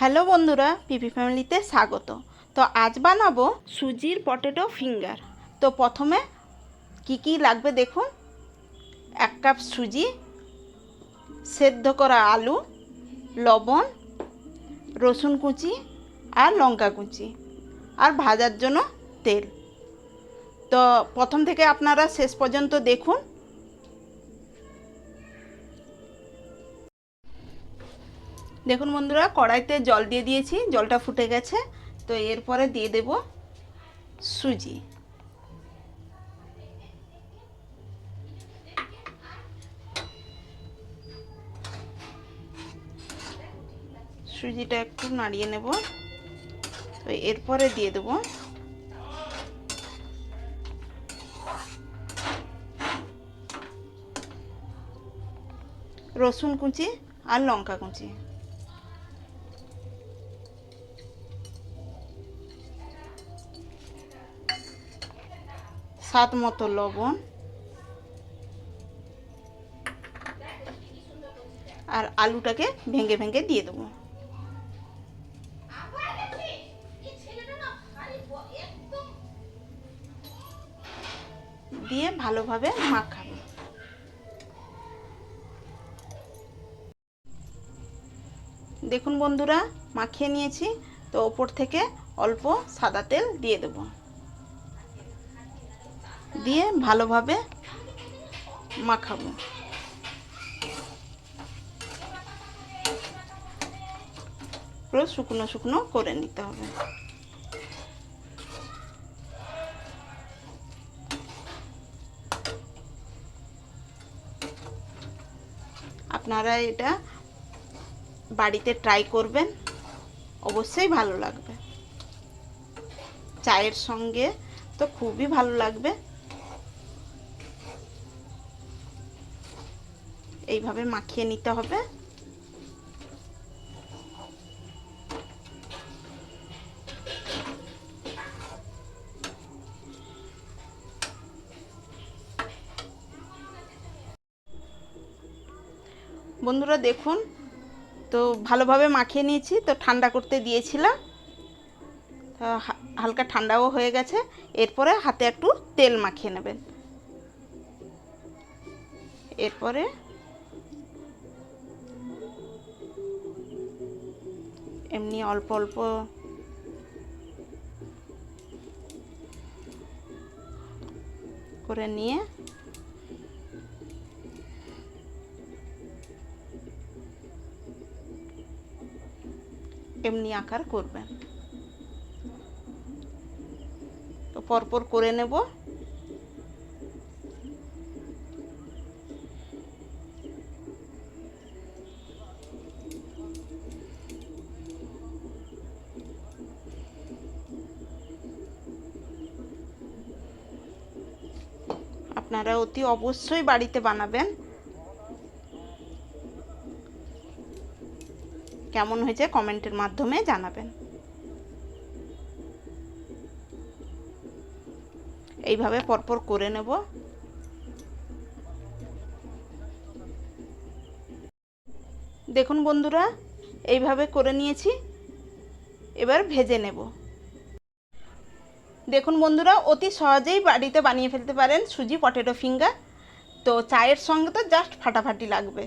Hello বন্ধুরা, পিপি ফ্যামিলিতে স্বাগত। তো আজ বানাবো সুজির পটেটো ফিঙ্গার। তো প্রথমে কি লাগবে দেখুন। 1 কাপ সুজি, সেদ্ধ করা আলু, লবণ, রসুন কুচি আর লঙ্কা কুচি আর ভাজার জন্য তেল। তো প্রথম থেকে আপনারা শেষ পর্যন্ত দেখুন। দেখুন বন্ধুরা, কড়াইতে জল দিয়ে দিয়েছি, জলটা ফুটে গেছে। তো এরপরে দিয়ে দেব সুজি। সুজিটা একটু নাড়িয়ে নেব। তো এরপরে দিয়ে দেব রসুন কুচি আর লঙ্কা কুচি। স্বাদ মতো লবণ আর আলুটাকে ভেঙে ভেঙে দিয়ে দেবো। দিয়ে ভালোভাবে মাখাবো। দেখুন বন্ধুরা, মাখিয়ে নিয়েছি। তো ওপর থেকে অল্প সাদা তেল দিয়ে দেব, দিয়ে ভালোভাবে মাখাবো। পুরো শুকনো শুকনো করে নিতে হবে। আপনারা এটা বাড়িতে ট্রাই করবেন, অবশ্যই ভালো লাগবে। চায়ের সঙ্গে তো খুবই ভালো লাগবে। এইভাবে মাখিয়ে নিতে হবে। বন্ধুরা দেখুন, তো ভালোভাবে মাখিয়ে নিয়েছি। তো ঠান্ডা করতে দিয়েছিলাম, হালকা ঠান্ডাও হয়ে গেছে। এরপরে হাতে একটু তেল মাখিয়ে নেবেন। এরপরে এমনি অল্প অল্প করে নিয়ে এমনি আকার করবেন। তো পরপর করে নেব। আপনারা অতি অবশ্যই বাড়িতে বানাবেন। কেমন হয়েছে কমেন্টের মাধ্যমে জানাবেন। এইভাবে পরপর করে নেব। দেখুন বন্ধুরা, এইভাবে করে নিয়েছি। এবার ভেজে নেব। দেখুন বন্ধুরা, অতি সহজেই বাড়িতে বানিয়ে ফেলতে পারেন সুজি পটেটো ফিঙ্গার। তো চায়ের সঙ্গে তো জাস্ট ফাটাফাটি লাগবে।